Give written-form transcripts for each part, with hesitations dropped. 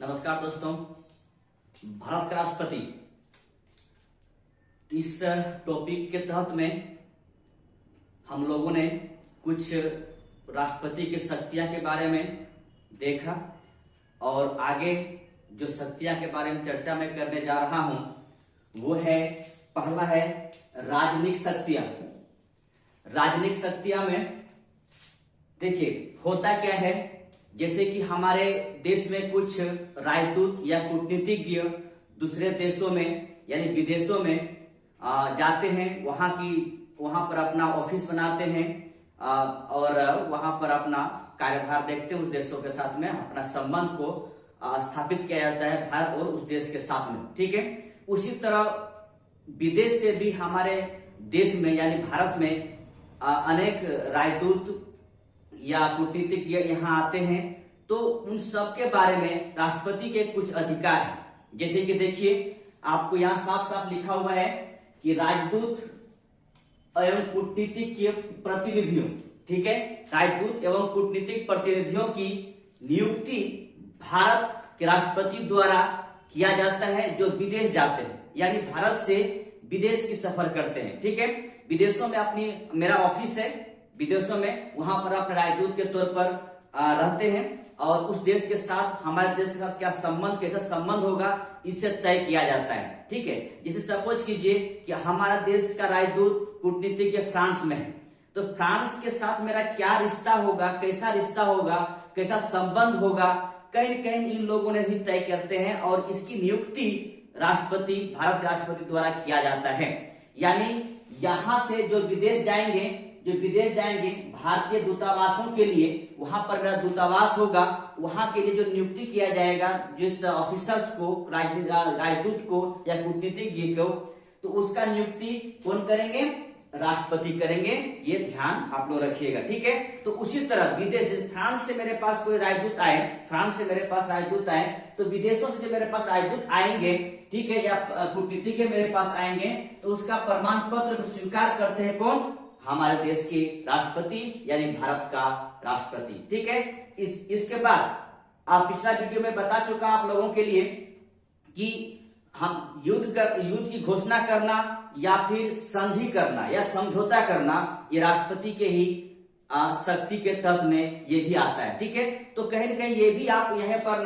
नमस्कार दोस्तों, भारत के राष्ट्रपति इस टॉपिक के तहत में हम लोगों ने कुछ राष्ट्रपति की शक्तियां के बारे में देखा और आगे जो शक्तियां के बारे में चर्चा मैं करने जा रहा हूं वो है, पहला है राजनीतिक शक्तियां। राजनीतिक शक्तियां में देखिए होता क्या है, जैसे कि हमारे देश में कुछ राजदूत या कूटनीतिज्ञ दूसरे देशों में यानी विदेशों में जाते हैं, वहां पर अपना ऑफिस बनाते हैं और वहां पर अपना कार्यभार देखते हैं। उस देशों के साथ में अपना संबंध को स्थापित किया जाता है, भारत और उस देश के साथ में, ठीक है। उसी तरह विदेश से भी हमारे देश में यानी भारत में अनेक राजदूत या कूटनीतिज्ञ यहाँ आते हैं, तो उन सब के बारे में राष्ट्रपति के कुछ अधिकार हैं। जैसे कि देखिए, आपको यहाँ साफ साफ लिखा हुआ है कि राजदूत एवं कूटनीतिज्ञ प्रतिनिधियों, ठीक है, राजदूत एवं कूटनीतिक प्रतिनिधियों की नियुक्ति भारत के राष्ट्रपति द्वारा किया जाता है, जो विदेश जाते हैं यानी भारत से विदेश की सफर करते हैं, ठीक है। विदेशों में मेरा ऑफिस है, विदेशों में वहां पर अपने राजदूत के तौर पर रहते हैं और उस देश के साथ, हमारे देश के साथ क्या संबंध, कैसा संबंध होगा, इससे तय किया जाता है, ठीक है। जैसे सपोज कीजिए कि हमारा देश का राजदूत कूटनीतिज्ञ फ्रांस में है, तो फ्रांस के साथ मेरा क्या रिश्ता होगा, कैसा संबंध होगा, कहीं न कहीं इन लोगों ने भी तय करते हैं और इसकी नियुक्ति राष्ट्रपति, भारत के राष्ट्रपति द्वारा किया जाता है। यानी यहां से जो विदेश जाएंगे भारतीय दूतावासों के लिए, वहां पर मेरा दूतावास होगा, वहां के लिए जो नियुक्ति किया जाएगा जिस ऑफिसर्स को, राजदूत को या कूटनीतिज्ञ को, तो उसका नियुक्ति कौन करेंगे? राष्ट्रपति करेंगे। ये ध्यान आप लोग रखिएगा, ठीक है। तो उसी तरह विदेश, फ्रांस से मेरे पास कोई राजदूत आए, तो विदेशों से जो मेरे पास राजदूत आएंगे, ठीक है, या कूटनीतिज्ञ मेरे पास आएंगे, तो उसका प्रमाण पत्र को स्वीकार करते हैं कौन? हमारे देश के राष्ट्रपति यानी भारत का राष्ट्रपति, ठीक है। इसके बाद आप पिछला वीडियो में बता चुका आप लोगों के लिए कि हम युद्ध की घोषणा करना या फिर संधि करना या समझौता करना, ये राष्ट्रपति के ही शक्ति के तहत में ये भी आता है, ठीक है। तो कहीं न कहीं ये भी आप यहाँ पर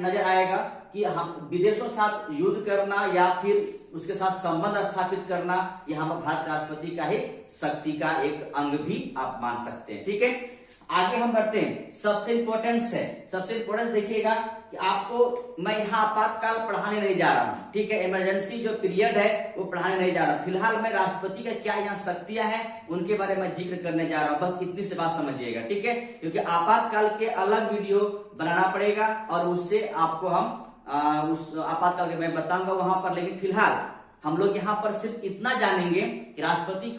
नजर आएगा कि हम विदेशों के साथ युद्ध करना या फिर उसके साथ संबंध स्थापित करना, यह हम भारत राष्ट्रपति का ही शक्ति का एक अंग भी आप मान सकते हैं, ठीक है। आगे हम बढ़ते हैं। सबसे इंपॉर्टेंस देखिएगा कि आपको मैं यहाँ आपातकाल पढ़ाने नहीं जा रहा हूँ, ठीक है। इमरजेंसी जो पीरियड है वो पढ़ाने नहीं जा रहा। फिलहाल मैं राष्ट्रपति का क्या यहाँ शक्तियां हैं उनके बारे में जिक्र करने जा रहा हूँ, बस इतनी सी बात समझिएगा, ठीक है। क्योंकि आपातकाल के अलग वीडियो बनाना पड़ेगा और उससे आपको हम उस आपातकाल के मैं बताऊंगा वहां पर। लेकिन फिलहाल हम लोग यहाँ पर सिर्फ इतना जानेंगे कि राष्ट्रपति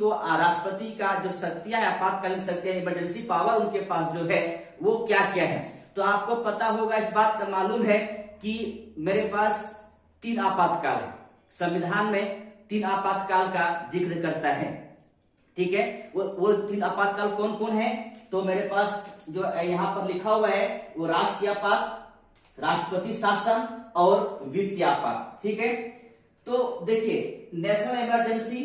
का जो शक्तियां है, आपातकालीन शक्तियां, इमरजेंसी पावर उनके पास जो है वो क्या क्या है। तो आपको पता होगा, इस बात का मालूम है कि मेरे पास 3 आपातकाल है। संविधान में 3 आपातकाल का जिक्र करता है, ठीक है। वो 3 आपातकाल कौन कौन है? तो मेरे पास जो यहाँ पर लिखा हुआ है वो राष्ट्रीय आपात, राष्ट्रपति शासन और वित्तीय आपात, ठीक है। तो देखिए, नेशनल इमरजेंसी,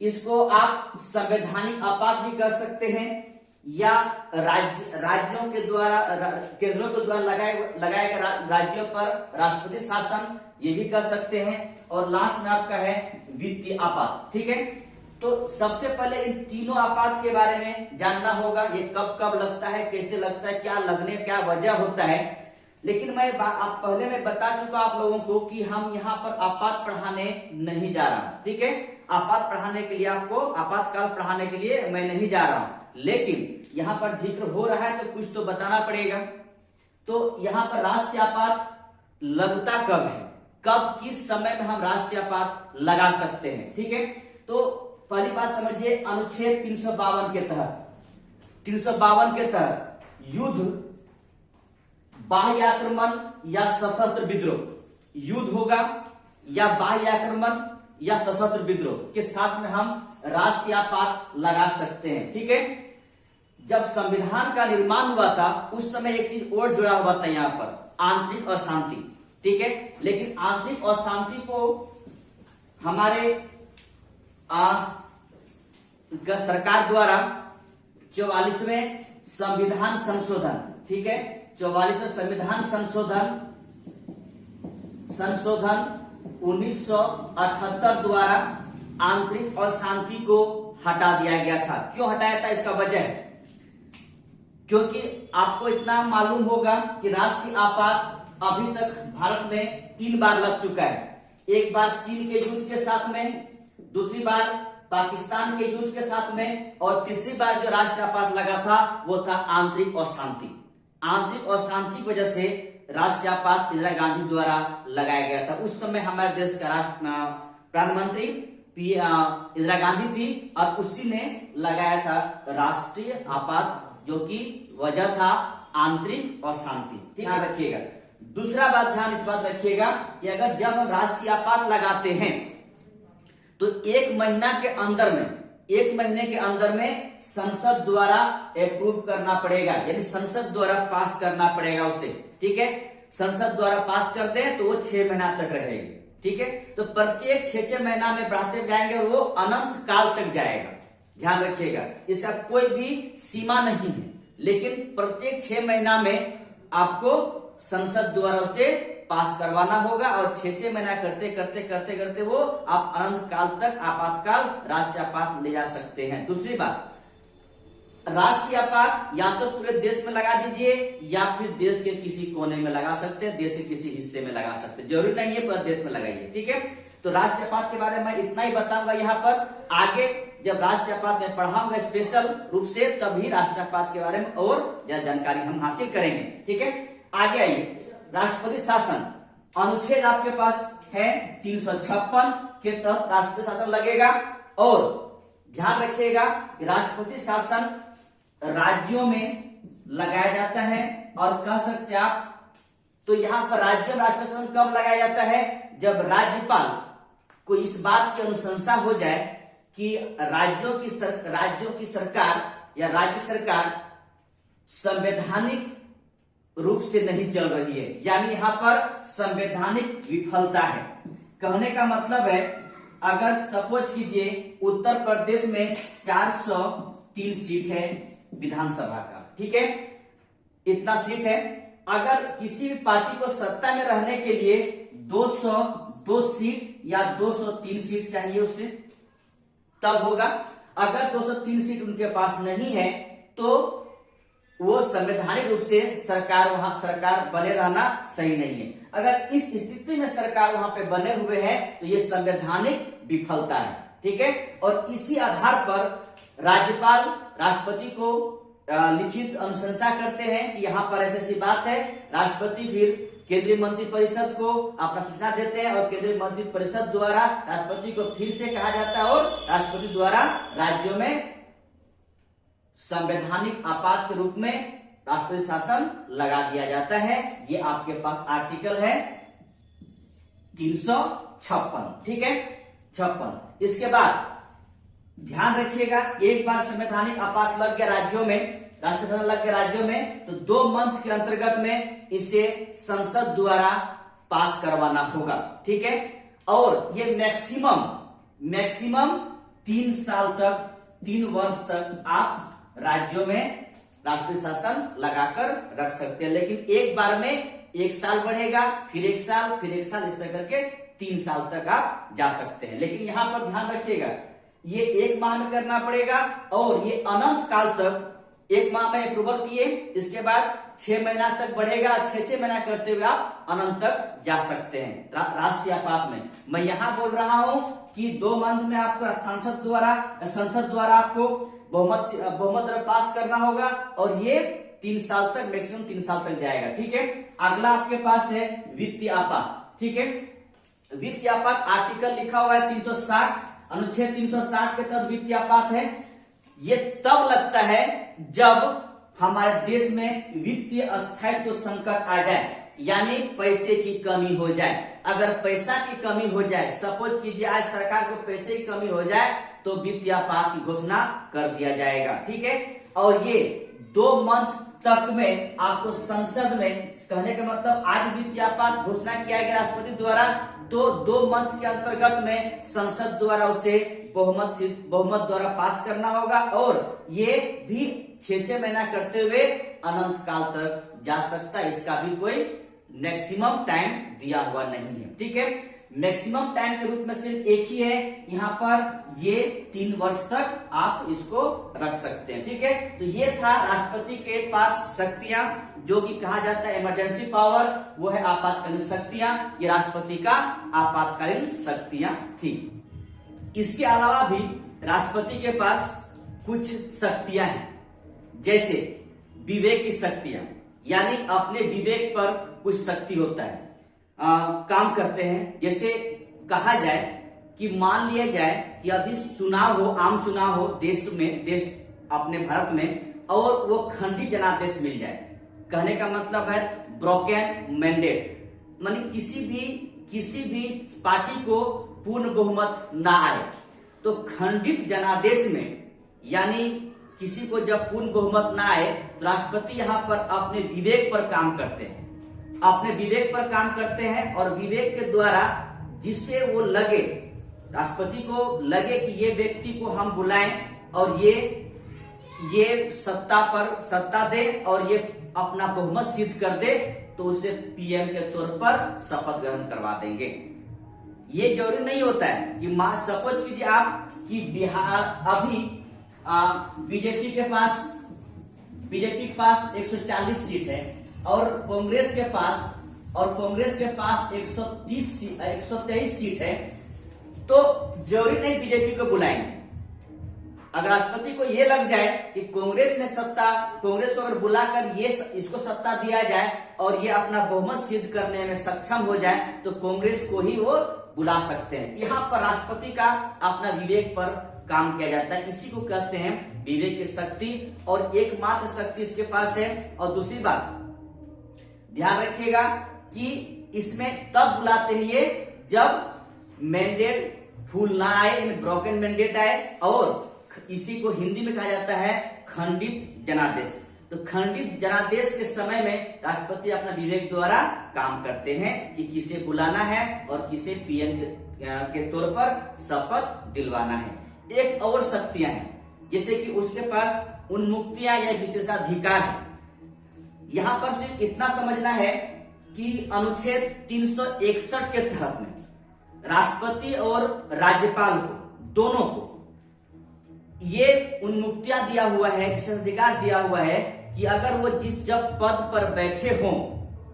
इसको आप संवैधानिक आपात भी कर सकते हैं या राज्यों के द्वारा, केंद्रों के द्वारा लगाए गए राज्यों पर राष्ट्रपति शासन, ये भी कर सकते हैं। और लास्ट में आपका है वित्तीय आपात, ठीक है। तो सबसे पहले इन तीनों आपात के बारे में जानना होगा, ये कब कब लगता है, कैसे लगता है, क्या वजह होता है। लेकिन पहले मैं बता चुका आप लोगों को कि हम यहाँ पर आपात पढ़ाने नहीं जा रहा हूं, ठीक है। आपातकाल पढ़ाने के लिए मैं नहीं जा रहा हूं, लेकिन यहाँ पर जिक्र हो रहा है तो कुछ तो बताना पड़ेगा। तो यहाँ पर राष्ट्रीय आपात लगता कब है, कब किस समय में हम राष्ट्रीय आपात लगा सकते हैं, ठीक है। तो पहली बात समझिए, अनुच्छेद 352 के तहत युद्ध, बाह्य आक्रमण या सशस्त्र विद्रोह, युद्ध होगा या बाह्य आक्रमण या सशस्त्र विद्रोह के साथ में हम राष्ट्रीय आपात लगा सकते हैं, ठीक है। जब संविधान का निर्माण हुआ था उस समय एक चीज और जुड़ा हुआ था यहाँ पर, आंतरिक अशांति। ठीक है, लेकिन आंतरिक अशांति को हमारे सरकार द्वारा 44वें संविधान संशोधन, ठीक है, 44वें संविधान संशोधन 1978 द्वारा आंतरिक अशांति को हटा दिया गया था। क्यों हटाया था, इसका वजह, क्योंकि आपको इतना मालूम होगा कि राष्ट्रीय आपात अभी तक भारत में 3 बार लग चुका है। एक बार चीन के युद्ध के साथ में, दूसरी बार पाकिस्तान के युद्ध के साथ में, और तीसरी बार जो राष्ट्रीय आपात लगा था वो था आंतरिक अशांति। आंतरिक अशांति की वजह से राष्ट्रीय आपात इंदिरा गांधी द्वारा लगाया गया था। उस समय हमारे देश का प्रधानमंत्री इंदिरा गांधी थी और उसी ने लगाया था राष्ट्रीय आपात, जो कि वजह था आंतरिक अशांति। ठीक है, रखिएगा। दूसरा बात, ध्यान इस बात रखिएगा कि अगर जब हम राष्ट्रीय आपात लगाते हैं तो 1 महीने के अंदर में संसद द्वारा अप्रूव करना पड़ेगा, यानी संसद द्वारा पास करना पड़ेगा उसे। ठीक है, संसद द्वारा पास करते हैं तो वो 6 महीना तक रहेगी। ठीक है, तो प्रत्येक 6 महीना में बढ़ाते जाएंगे और वो अनंत काल तक जाएगा। ध्यान रखिएगा, इसका कोई भी सीमा नहीं है, लेकिन प्रत्येक 6 महीना में आपको संसद द्वारा उसे पास करवाना होगा और 6 महीना करते वो आप अनंत काल तक आपातकाल राष्ट्रीय आपात ले जा सकते हैं। दूसरी बात, राष्ट्रीय आपात या तो पूरे देश में लगा दीजिए या फिर देश के किसी कोने में लगा सकते हैं, देश के किसी हिस्से में लगा सकते हैं, जरूरी नहीं है पूरे देश में लगाइए। ठीक है, तो राष्ट्रीय आपात के बारे में मैं इतना ही बताऊंगा यहाँ पर। आगे जब राष्ट्रीय आपात में पढ़ाऊंगा स्पेशल रूप से, तभी राष्ट्रीय आपात के बारे में और ज्यादा जानकारी हम हासिल करेंगे। ठीक है, आगे आइए। राष्ट्रपति शासन अनुच्छेद आपके पास है 356 के तहत राष्ट्रपति शासन लगेगा। और ध्यान रखिएगा कि राष्ट्रपति शासन राज्यों में लगाया जाता है, और कह सकते हैं आप, तो यहां पर राज्य में राष्ट्रपति शासन कब लगाया जाता है, जब राज्यपाल को इस बात की अनुशंसा हो जाए कि राज्यों की सरकार या राज्य सरकार संवैधानिक रूप से नहीं चल रही है, यानी यहां पर संवैधानिक विफलता है। कहने का मतलब है, अगर सपोज कीजिए उत्तर प्रदेश में 403 सीट है विधानसभा का, ठीक है, इतना सीट है। अगर किसी भी पार्टी को सत्ता में रहने के लिए 202 सीट या 203 सीट चाहिए उसे, तब होगा। अगर 203 सीट उनके पास नहीं है तो वो संवैधानिक रूप से सरकार बने रहना सही नहीं है। अगर इस स्थिति में सरकार वहां पे बने हुए हैं तो ये संवैधानिक विफलता है। ठीक है, और इसी आधार पर राज्यपाल राष्ट्रपति को लिखित अनुशंसा करते हैं कि यहाँ पर ऐसी बात है। राष्ट्रपति फिर केंद्रीय मंत्रिपरिषद को अपना सूचना देते हैं और केंद्रीय मंत्रिपरिषद द्वारा राष्ट्रपति को फिर से कहा जाता है और राष्ट्रपति द्वारा राज्यों में संवैधानिक आपात के रूप में राष्ट्रपति शासन लगा दिया जाता है। ये आपके पास आर्टिकल है 356। ठीक है, 56। इसके बाद ध्यान रखिएगा, एक बार संवैधानिक आपात लग गया राज्यों में, राष्ट्रपति शासन लग गया राज्यों में, तो 2 मंथ के अंतर्गत में इसे संसद द्वारा पास करवाना होगा। ठीक है, और ये मैक्सिमम 3 साल तक, 3 वर्ष तक आप राज्यों में राष्ट्रपति शासन लगाकर रख सकते हैं। लेकिन एक बार में 1 साल बढ़ेगा, फिर 1 साल, फिर 1 साल, इस तरह करके 3 साल तक आप जा सकते हैं। लेकिन यहां पर ध्यान रखिएगा, ये 1 माह में करना पड़ेगा और ये अनंत काल तक 1 माह में अप्रूवल किए, इसके बाद 6 महीना तक बढ़ेगा, 6 महीना करते हुए आप अनंत तक जा सकते हैं राष्ट्रीय आपात में। मैं यहां बोल रहा हूं कि 2 मंथ में आपको संसद द्वारा आपको बहुमत पास करना होगा और ये 3 साल तक, मैक्सिमम 3 साल तक जाएगा। ठीक है, अगला आपके पास है वित्तीय आपात। ठीक है, वित्तीय आपात आर्टिकल लिखा हुआ है 360, अनुच्छेद 360 के तहत वित्तीय आपात है। ये तब लगता है जब हमारे देश में वित्तीय अस्थायित्व संकट आ जाए, यानी पैसे की कमी हो जाए। अगर पैसा की कमी हो जाए, सपोज कीजिए आज सरकार को पैसे की कमी हो जाए, तो वित्तीय आपात की घोषणा कर दिया जाएगा। ठीक है, और ये 2 मंथ तक में आपको संसद में, कहने का मतलब आज वित्तीय आपात घोषणा किया गया राष्ट्रपति द्वारा, तो 2 मंथ के अंतर्गत में संसद द्वारा उसे बहुमत द्वारा पास करना होगा और ये भी 6 महीना करते हुए अनंत काल तक जा सकता है। इसका भी कोई मैक्सिमम टाइम दिया हुआ नहीं है। ठीक है, मैक्सिमम टाइम के रूप में सिर्फ एक ही है यहाँ पर, ये 3 वर्ष तक आप इसको रख सकते हैं। ठीक है, तो ये था राष्ट्रपति के पास शक्तियां, जो कि कहा जाता है इमरजेंसी पावर, वो है आपातकालीन शक्तियां। ये राष्ट्रपति का आपातकालीन शक्तियां थी। इसके अलावा भी राष्ट्रपति के पास कुछ शक्तियां हैं, जैसे विवेक की शक्तियां, यानी अपने विवेक पर कुछ शक्ति होता है, काम करते हैं। जैसे कहा जाए कि मान लिया जाए कि अभी चुनाव हो, आम चुनाव हो देश अपने भारत में, और वो खंडित जनादेश मिल जाए। कहने का मतलब है ब्रोकन मैंडेट, मानी किसी भी पार्टी को पूर्ण बहुमत ना आए, तो खंडित जनादेश में, यानी किसी को जब पूर्ण बहुमत ना आए, तो राष्ट्रपति यहाँ पर अपने विवेक पर काम करते हैं, और विवेक के द्वारा जिससे वो लगे, राष्ट्रपति को लगे कि ये व्यक्ति को हम बुलाएं और ये सत्ता दे और ये अपना बहुमत सिद्ध कर दे, तो उसे पीएम के तौर पर शपथ ग्रहण करवा देंगे। ये जरूरी नहीं होता है कि सपोज कीजिए आप कि बिहार अभी बीजेपी के पास 140 सीट है और कांग्रेस के पास 123 सीट है, तो जरूरी नहीं बीजेपी को बुलाएंगे। अगर राष्ट्रपति को ये लग जाए कि कांग्रेस को अगर बुलाकर इसको सत्ता दिया जाए और ये अपना बहुमत सिद्ध करने में सक्षम हो जाए, तो कांग्रेस को ही वो बुला सकते हैं। यहाँ पर राष्ट्रपति का अपना विवेक पर काम किया जाता है, इसी को कहते हैं विवेक की शक्ति, और एकमात्र शक्ति इसके पास है। और दूसरी बात ध्यान रखिएगा कि इसमें तब बुलाते हैं ये जब मैंडेट फुल ना आए, यानी ब्रोकन मैंडेट आए, और इसी को हिंदी में कहा जाता है खंडित जनादेश। तो खंडित जनादेश के समय में राष्ट्रपति अपना विवेक द्वारा काम करते हैं कि किसे बुलाना है और किसे पीएम के तौर पर शपथ दिलवाना है। एक और शक्तियां हैं, जैसे कि उसके पास उन्मुक्तियां या विशेषाधिकार है। यहां पर सिर्फ इतना समझना है कि अनुच्छेद 361 के तहत में राष्ट्रपति और राज्यपाल को, दोनों को ये उन्मुक्तियां दिया हुआ है, विशेषाधिकार दिया हुआ है कि अगर वो जब पद पर बैठे हों,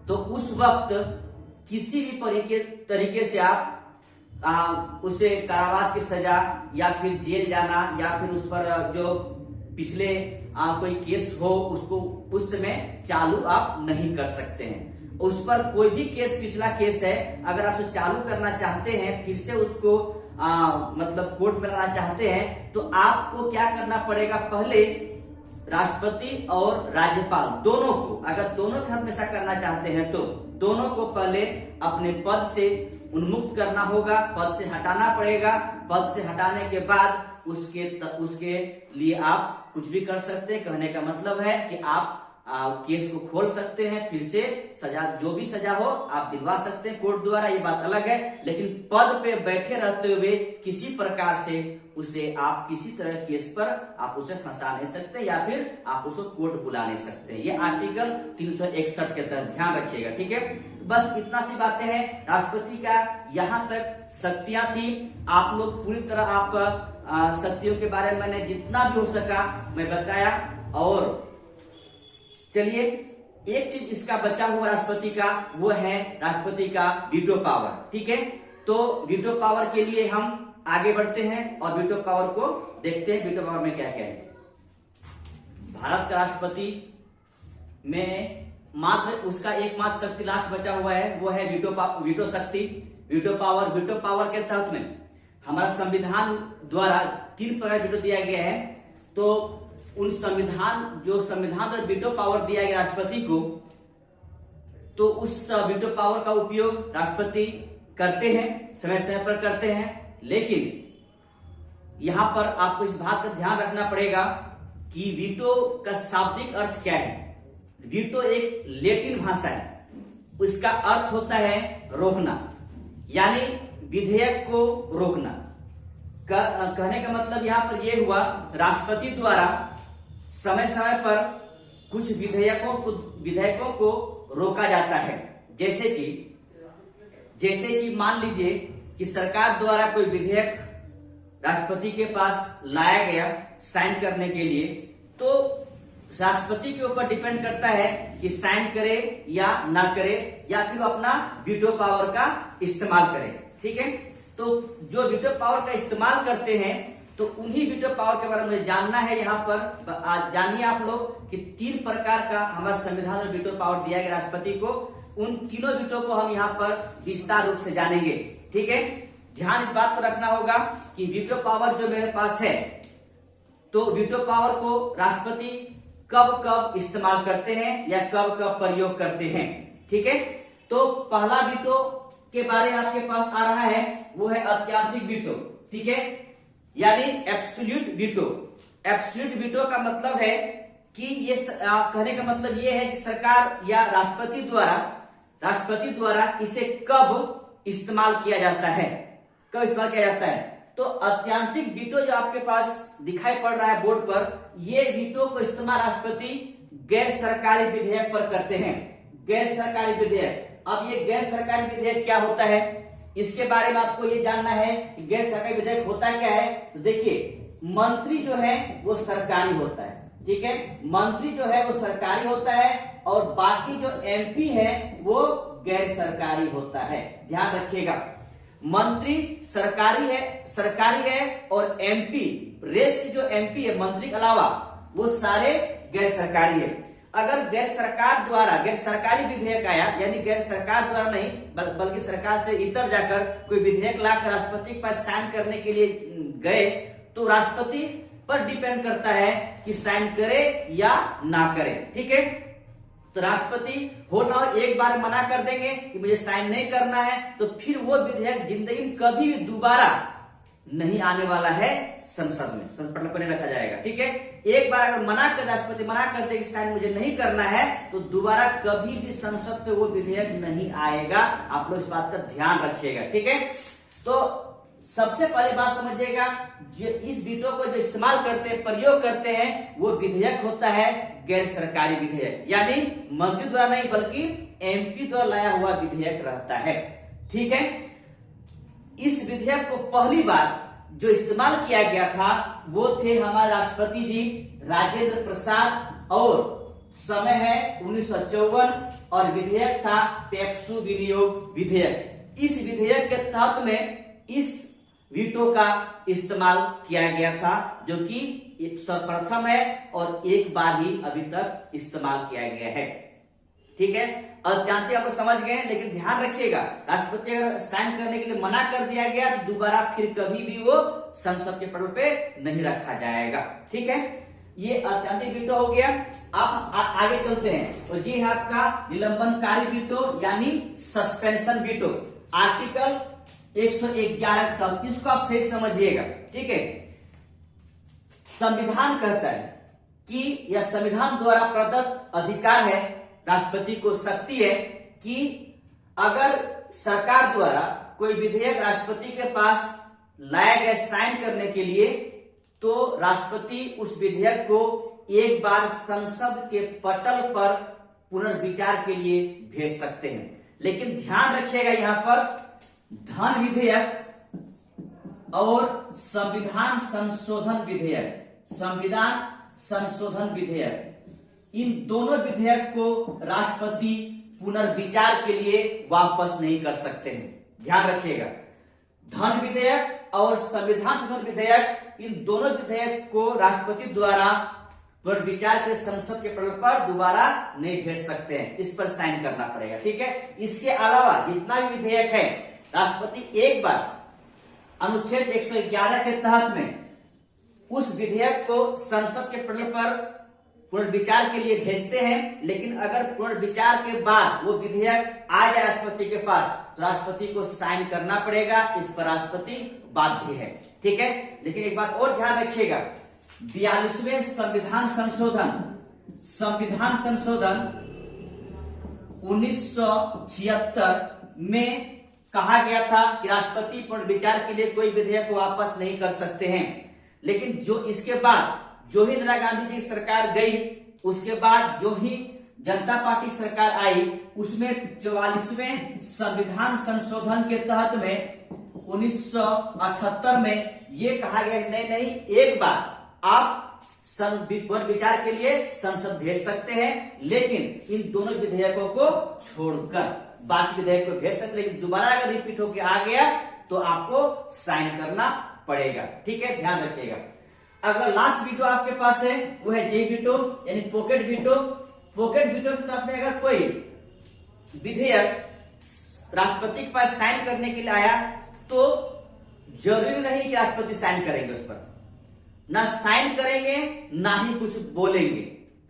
तो उस वक्त किसी भी तरीके से आप उसे कारावास की सजा या फिर जेल जाना, या फिर उस पर जो पिछले कोई केस हो उसको उस समय चालू आप नहीं कर सकते हैं। उस पर कोई भी पिछला केस है, अगर आप उसे चालू करना चाहते हैं, फिर से उसको मतलब कोर्ट में लाना चाहते हैं, तो आपको क्या करना पड़ेगा, पहले राष्ट्रपति और राज्यपाल दोनों को, अगर दोनों के हाथ में ऐसा करना चाहते हैं, तो दोनों को पहले अपने पद से उन्मुक्त करना होगा, पद से हटाना पड़ेगा। पद से हटाने के बाद उसके लिए आप कुछ भी कर सकते हैं। कहने का मतलब है कि आप केस को खोल सकते हैं, फिर से सजा, जो भी सजा हो आप दिलवा सकते हैं कोर्ट द्वारा, ये बात अलग है। लेकिन पद पे बैठे रहते हुए किसी प्रकार से उसे आप किसी तरह केस पर आप उसे फंसा नहीं सकते, या फिर आप उसको कोर्ट बुला नहीं सकते। ये आर्टिकल 361 के तहत ध्यान रखिएगा। ठीक है, बस इतना सी बातें हैं राष्ट्रपति का, यहाँ तक शक्तियां थी। आप लोग पूरी तरह आप शक्तियों के बारे में मैंने जितना भी हो सका मैं बताया। और चलिए, एक चीज इसका बचा हुआ राष्ट्रपति का, वो है राष्ट्रपति का वीटो पावर। ठीक है, तो वीटो पावर के लिए हम आगे बढ़ते हैं और वीटो पावर को देखते हैं, वीटो पावर में क्या क्या है। भारत का राष्ट्रपति में मात्र उसका एकमात्र शक्ति लास्ट बचा हुआ है, वो है वीटो शक्ति, वीटो पावर। वीटो पावर के तहत में हमारा संविधान द्वारा 3 प्रकार वीटो दिया गया है। तो उन संविधान द्वारा वीटो पावर दिया गया राष्ट्रपति को, तो उस वीटो पावर का उपयोग राष्ट्रपति करते हैं, समय समय पर करते हैं। लेकिन यहां पर आपको इस बात का ध्यान रखना पड़ेगा कि वीटो का शाब्दिक अर्थ क्या है। वीटो एक लैटिन भाषा है, उसका अर्थ होता है रोकना, यानी विधेयक को रोकना। कहने का मतलब यहाँ पर यह हुआ, राष्ट्रपति द्वारा समय समय पर कुछ विधेयकों को रोका जाता है। जैसे कि मान लीजिए कि सरकार द्वारा कोई विधेयक राष्ट्रपति के पास लाया गया साइन करने के लिए, तो राष्ट्रपति के ऊपर डिपेंड करता है कि साइन करे या ना करे, या फिर अपना वीटो पावर का इस्तेमाल करे। ठीक है, तो जो वीटो पावर का इस्तेमाल करते हैं, तो उन्हीं वीटो पावर के बारे में जानना है। यहाँ पर आज जानिए आप लोग कि 3 प्रकार का हमारे संविधान में वीटो पावर दिया गया राष्ट्रपति को। उन तीनों वीटो को हम यहाँ पर विस्तार रूप से जानेंगे। ठीक है, ध्यान इस बात को रखना होगा कि वीटो पावर जो मेरे पास है, तो वीटो पावर को राष्ट्रपति कब कब इस्तेमाल करते हैं या कब कब प्रयोग करते हैं। ठीक है, तो पहला वीटो के बारे में आपके पास आ रहा है, वो है अत्यधिक वीटो। ठीक है, यानी एब्सोल्यूट वीटो। एब्सोल्यूट वीटो का मतलब है कि ये कहने का मतलब ये है कि सरकार या राष्ट्रपति द्वारा इसे कब इस्तेमाल किया जाता है, कब इस्तेमाल किया जाता है। तो अत्यधिक वीटो जो आपके पास दिखाई पड़ रहा है बोर्ड पर, ये वीटो को इस्तेमाल राष्ट्रपति गैर सरकारी विधेयक पर करते हैं। गैर सरकारी विधेयक, अब ये गैर सरकारी विधेयक क्या होता है, इसके बारे में आपको ये जानना है कि गैर सरकारी विधेयक होता क्या है। तो देखिए, मंत्री जो है वो सरकारी होता है। ठीक है, मंत्री जो है वो सरकारी होता है, और बाकी जो एमपी है वो गैर सरकारी होता है। ध्यान रखिएगा, मंत्री सरकारी है और एमपी, रेस्ट जो एमपी है मंत्री के अलावा, वो सारे गैर सरकारी है। अगर गैर सरकारी विधेयक आया, यानी गैर सरकार द्वारा नहीं बल्कि सरकार से इतर जाकर कोई विधेयक लाकर राष्ट्रपति के पास साइन करने के लिए गए, तो राष्ट्रपति पर डिपेंड करता है कि साइन करे या ना करे। ठीक है, तो राष्ट्रपति हो ना हो एक बार मना कर देंगे कि मुझे साइन नहीं करना है, तो फिर वो विधेयक जिंदगी में कभी भी दोबारा नहीं आने वाला है संसद में, संसद पर नहीं रखा जाएगा। ठीक है, एक बार अगर राष्ट्रपति मना कर दे कि साइन मुझे नहीं करना है, तो दोबारा कभी भी संसद पे वो विधेयक नहीं आएगा। आप लोग इस बात का ध्यान रखिएगा। ठीक है, तो सबसे पहली बात समझिएगा, जो इस वीटो को जो इस्तेमाल करते हैं, प्रयोग करते हैं, वो विधेयक होता है गैर सरकारी विधेयक, यानी मंत्री द्वारा नहीं बल्कि एमपी द्वारा लाया हुआ विधेयक रहता है। ठीक है, इस विधेयक को पहली बार जो इस्तेमाल किया गया था वो थे हमारे राष्ट्रपति जी राजेंद्र प्रसाद, और समय है 1954, और विधेयक था टेक्सु विनियोग विधेयक। इस विधेयक के तहत में इस वीटो का इस्तेमाल किया गया था, जो कि सर्वप्रथम है और एक बार ही अभी तक इस्तेमाल किया गया है। ठीक है, अत्यंत आप समझ गए, लेकिन ध्यान रखिएगा, राष्ट्रपति अगर साइन करने के लिए मना कर दिया गया तो दोबारा फिर कभी भी वो संसद के पटल पे नहीं रखा जाएगा। ठीक है, ये अत्यंत वीटो हो गया। आप आगे चलते हैं, तो ये है आपका निलंबनकारी वीटो यानी सस्पेंशन वीटो। आर्टिकल 111 तक इसको आप सही समझिएगा। ठीक है, संविधान कहता है कि यह संविधान द्वारा प्रदत्त अधिकार है, राष्ट्रपति को शक्ति है कि अगर सरकार द्वारा कोई विधेयक राष्ट्रपति के पास लाया गया साइन करने के लिए, तो राष्ट्रपति उस विधेयक को एक बार संसद के पटल पर पुनर्विचार के लिए भेज सकते हैं। लेकिन ध्यान रखिएगा, यहाँ पर धन विधेयक और संविधान संशोधन विधेयक, इन दोनों विधेयक को राष्ट्रपति पुनर्विचार के लिए वापस नहीं कर सकते हैं। ध्यान रखिएगा, धन विधेयक और संविधान संशोधन विधेयक, इन दोनों विधेयक को राष्ट्रपति द्वारा पुनर्विचार के संसद के पटल पर दोबारा नहीं भेज सकते हैं, इस पर साइन करना पड़ेगा। ठीक है, इसके अलावा जितना भी विधेयक है, राष्ट्रपति एक बार अनुच्छेद 111 के तहत में उस विधेयक को संसद के पटल पर पुनर्विचार के लिए भेजते हैं। लेकिन अगर पुनर्विचार के बाद वो विधेयक आ जाए राष्ट्रपति के पास, तो राष्ट्रपति को साइन करना पड़ेगा, इस पर राष्ट्रपति बाध्य है। ठीक है, लेकिन एक बात और ध्यान रखिएगा 42वें संविधान संशोधन 1976 में कहा गया था कि राष्ट्रपति पुनर्विचार के लिए कोई विधेयक को वापस नहीं कर सकते हैं। लेकिन जो इसके बाद जो ही इंदिरा गांधी जी सरकार गई, उसके बाद जो ही जनता पार्टी सरकार आई, उसमें 44वें संविधान संशोधन के तहत में 1978 में ये कहा गया कि नहीं, एक बार आप पुनर्विचार के लिए संसद भेज सकते हैं, लेकिन इन दोनों विधेयकों को छोड़कर बाकी विधेयक को भेज सकते, लेकिन दोबारा अगर रिपीट होकर आ गया तो आपको साइन करना पड़ेगा। ठीक है, ध्यान रखिएगा। अगर लास्ट वीटो आपके पास है वो है जे वीटो, यानी पॉकेट वीटो। पॉकेट वीटो के तहत में अगर कोई विधेयक राष्ट्रपति के पास साइन करने के लिए आया तो जरूरी नहीं कि राष्ट्रपति साइन करेंगे, उस पर ना साइन करेंगे ना ही कुछ बोलेंगे,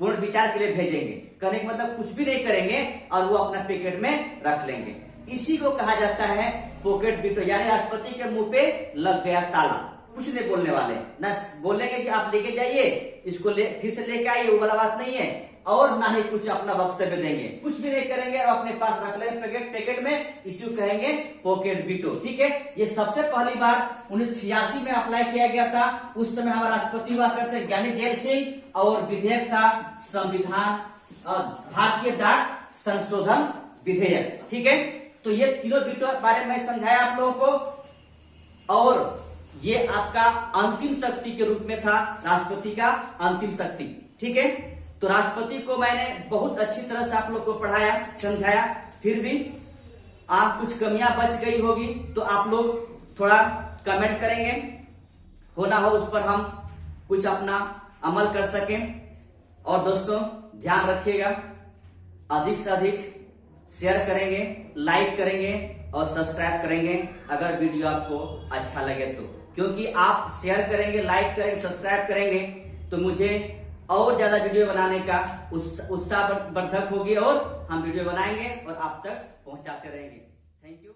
पूर्ण विचार के लिए भेजेंगे। कहने का मतलब कुछ भी नहीं करेंगे और वो अपना पैकेट में रख लेंगे। इसी को कहा जाता है पॉकेट वीटो, यानी राष्ट्रपति के मुंह पे लग गया ताला, कुछ नहीं बोलने वाले, ना बोलेंगे कि आप लेके जाइए इसको, फिर से लेके आइए, वो वाला बात नहीं है, और ना ही कुछ अपना वक्तव्य देंगे, कुछ भी नहीं करेंगे और अपने पास रख लेंगे पैकेट में। इसी को कहेंगे पॉकेट वीटो। ठीक है, ये सबसे पहली बार 1986 में अप्लाई किया गया था। उस समय हमारा राष्ट्रपति हुआ करते ज्ञानी जैल सिंह, और विधेयक था संविधान भारतीय डाक संशोधन विधेयक। ठीक है, तो ये तीनों वीटो के बारे में समझाया आप लोगों को, और ये आपका अंतिम शक्ति के रूप में था, राष्ट्रपति का अंतिम शक्ति। ठीक है, तो राष्ट्रपति को मैंने बहुत अच्छी तरह से आप लोग को पढ़ाया, समझाया, फिर भी आप कुछ कमियां बच गई होगी तो आप लोग थोड़ा कमेंट करेंगे, हो ना हो उस पर हम कुछ अपना अमल कर सकें। और दोस्तों ध्यान रखिएगा, अधिक से अधिक शेयर करेंगे, लाइक करेंगे और सब्सक्राइब करेंगे अगर वीडियो आपको अच्छा लगे तो, क्योंकि आप शेयर करेंगे, लाइक करेंगे, सब्सक्राइब करेंगे तो मुझे और ज्यादा वीडियो बनाने का उत्साह वर्धक होगी और हम वीडियो बनाएंगे और आप तक पहुंचाते रहेंगे। Thank you.